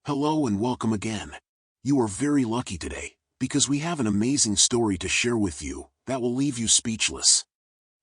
Hello and welcome again. You are very lucky today, because we have an amazing story to share with you that will leave you speechless.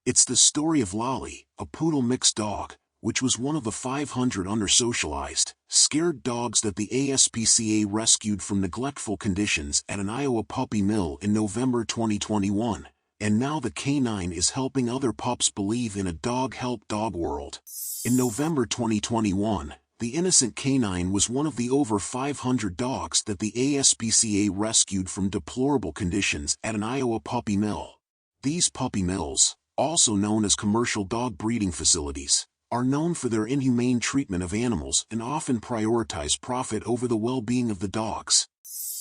It's the story of Lolly, a poodle mixed dog, which was one of the 500 under-socialized, scared dogs that the ASPCA rescued from neglectful conditions at an Iowa puppy mill in November 2021, and now the canine is helping other pups believe in a dog-help-dog world. In November 2021, the innocent canine was one of the over 500 dogs that the ASPCA rescued from deplorable conditions at an Iowa puppy mill. These puppy mills, also known as commercial dog breeding facilities, are known for their inhumane treatment of animals and often prioritize profit over the well-being of the dogs.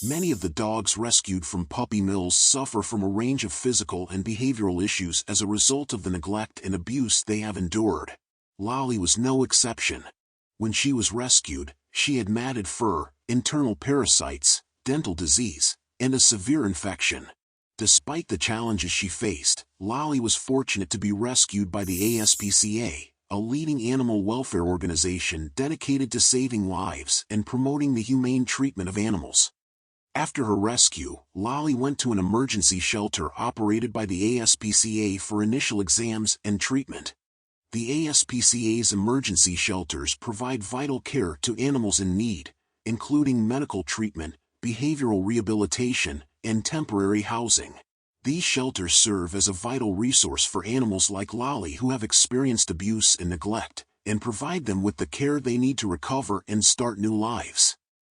Many of the dogs rescued from puppy mills suffer from a range of physical and behavioral issues as a result of the neglect and abuse they have endured. Lolly was no exception. When she was rescued, she had matted fur, internal parasites, dental disease, and a severe infection. Despite the challenges she faced, Lolly was fortunate to be rescued by the ASPCA, a leading animal welfare organization dedicated to saving lives and promoting the humane treatment of animals. After her rescue, Lolly went to an emergency shelter operated by the ASPCA for initial exams and treatment. The ASPCA's emergency shelters provide vital care to animals in need, including medical treatment, behavioral rehabilitation, and temporary housing. These shelters serve as a vital resource for animals like Lolly who have experienced abuse and neglect, and provide them with the care they need to recover and start new lives.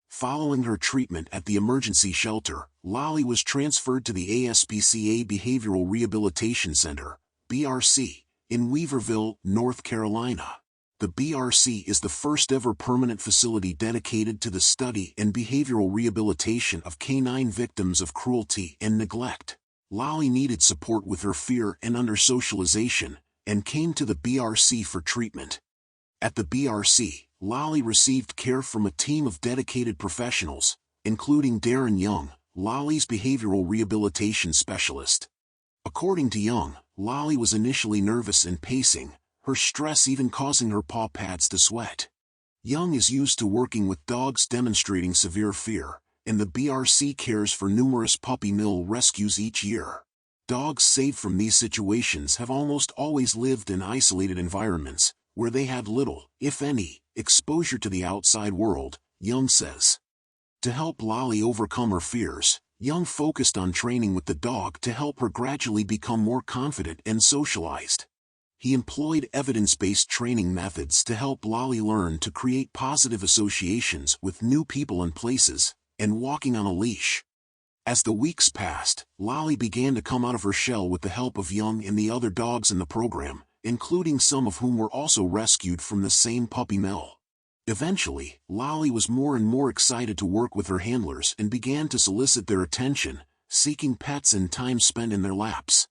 Following her treatment at the emergency shelter, Lolly was transferred to the ASPCA Behavioral Rehabilitation Center, BRC, in Weaverville, North Carolina. The BRC is the first ever permanent facility dedicated to the study and behavioral rehabilitation of canine victims of cruelty and neglect. Lolly needed support with her fear and under-socialization, and came to the BRC for treatment. At the BRC, Lolly received care from a team of dedicated professionals, including Darren Young, Lolly's behavioral rehabilitation specialist. According to Young, Lolly was initially nervous and pacing, her stress even causing her paw pads to sweat. Young is used to working with dogs demonstrating severe fear, and the BRC cares for numerous puppy mill rescues each year. Dogs saved from these situations have almost always lived in isolated environments, where they had little, if any, exposure to the outside world, Young says. To help Lolly overcome her fears, Young focused on training with the dog to help her gradually become more confident and socialized. He employed evidence-based training methods to help Lolly learn to create positive associations with new people and places, and walking on a leash. As the weeks passed, Lolly began to come out of her shell with the help of Young and the other dogs in the program, including some of whom were also rescued from the same puppy mill. Eventually, Lolly was more and more excited to work with her handlers and began to solicit their attention, seeking pets and time spent in their laps.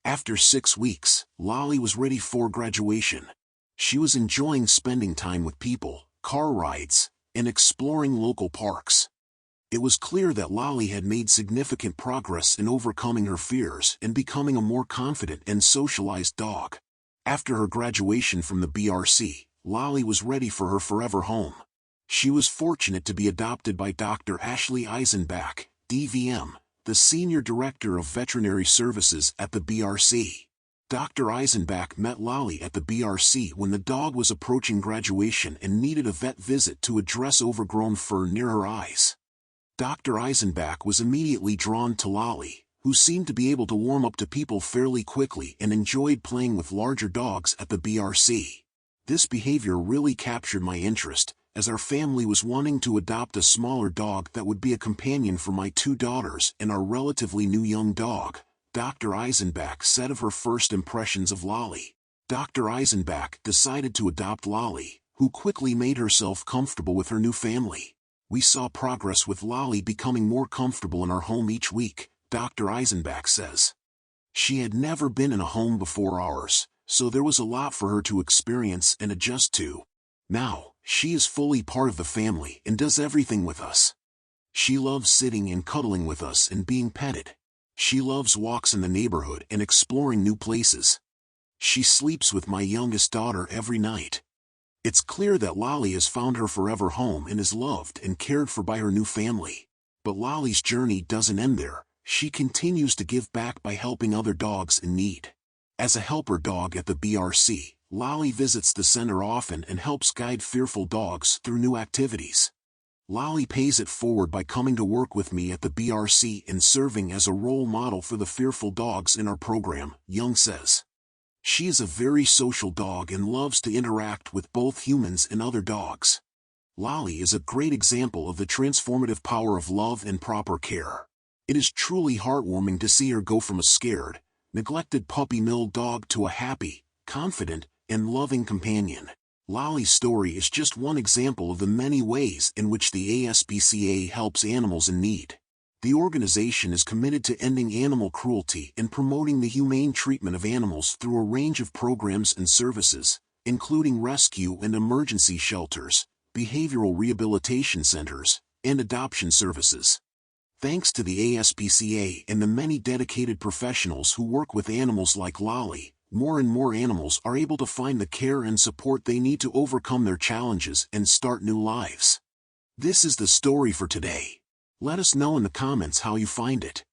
After 6 weeks, Lolly was ready for graduation. She was enjoying spending time with people, car rides, and exploring local parks. It was clear that Lolly had made significant progress in overcoming her fears and becoming a more confident and socialized dog. After her graduation from the BRC, Lolly was ready for her forever home. She was fortunate to be adopted by Dr. Ashley Eisenbach, DVM, the Senior Director of Veterinary Services at the BRC. Dr. Eisenbach met Lolly at the BRC when the dog was approaching graduation and needed a vet visit to address overgrown fur near her eyes. Dr. Eisenbach was immediately drawn to Lolly, who seemed to be able to warm up to people fairly quickly and enjoyed playing with larger dogs at the BRC. This behavior really captured my interest, as our family was wanting to adopt a smaller dog that would be a companion for my 2 daughters and our relatively new young dog, Dr. Eisenbach said of her first impressions of Lolly. Dr. Eisenbach decided to adopt Lolly, who quickly made herself comfortable with her new family. We saw progress with Lolly becoming more comfortable in our home each week, Dr. Eisenbach says. She had never been in a home before ours, so there was a lot for her to experience and adjust to. Now, she is fully part of the family and does everything with us. She loves sitting and cuddling with us and being petted. She loves walks in the neighborhood and exploring new places. She sleeps with my youngest daughter every night. It's clear that Lolly has found her forever home and is loved and cared for by her new family. But Lolly's journey doesn't end there. She continues to give back by helping other dogs in need. As a helper dog at the BRC, Lolly visits the center often and helps guide fearful dogs through new activities. Lolly pays it forward by coming to work with me at the BRC and serving as a role model for the fearful dogs in our program, Young says. She is a very social dog and loves to interact with both humans and other dogs. Lolly is a great example of the transformative power of love and proper care. It is truly heartwarming to see her go from a scared, neglected puppy mill dog to a happy, confident, and loving companion. Lolly's story is just one example of the many ways in which the ASPCA helps animals in need. The organization is committed to ending animal cruelty and promoting the humane treatment of animals through a range of programs and services, including rescue and emergency shelters, behavioral rehabilitation centers, and adoption services. Thanks to the ASPCA and the many dedicated professionals who work with animals like Lolly, more and more animals are able to find the care and support they need to overcome their challenges and start new lives. This is the story for today. Let us know in the comments how you find it.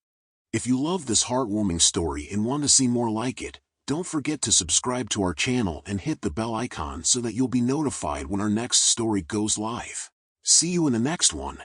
If you love this heartwarming story and want to see more like it, don't forget to subscribe to our channel and hit the bell icon so that you'll be notified when our next story goes live. See you in the next one.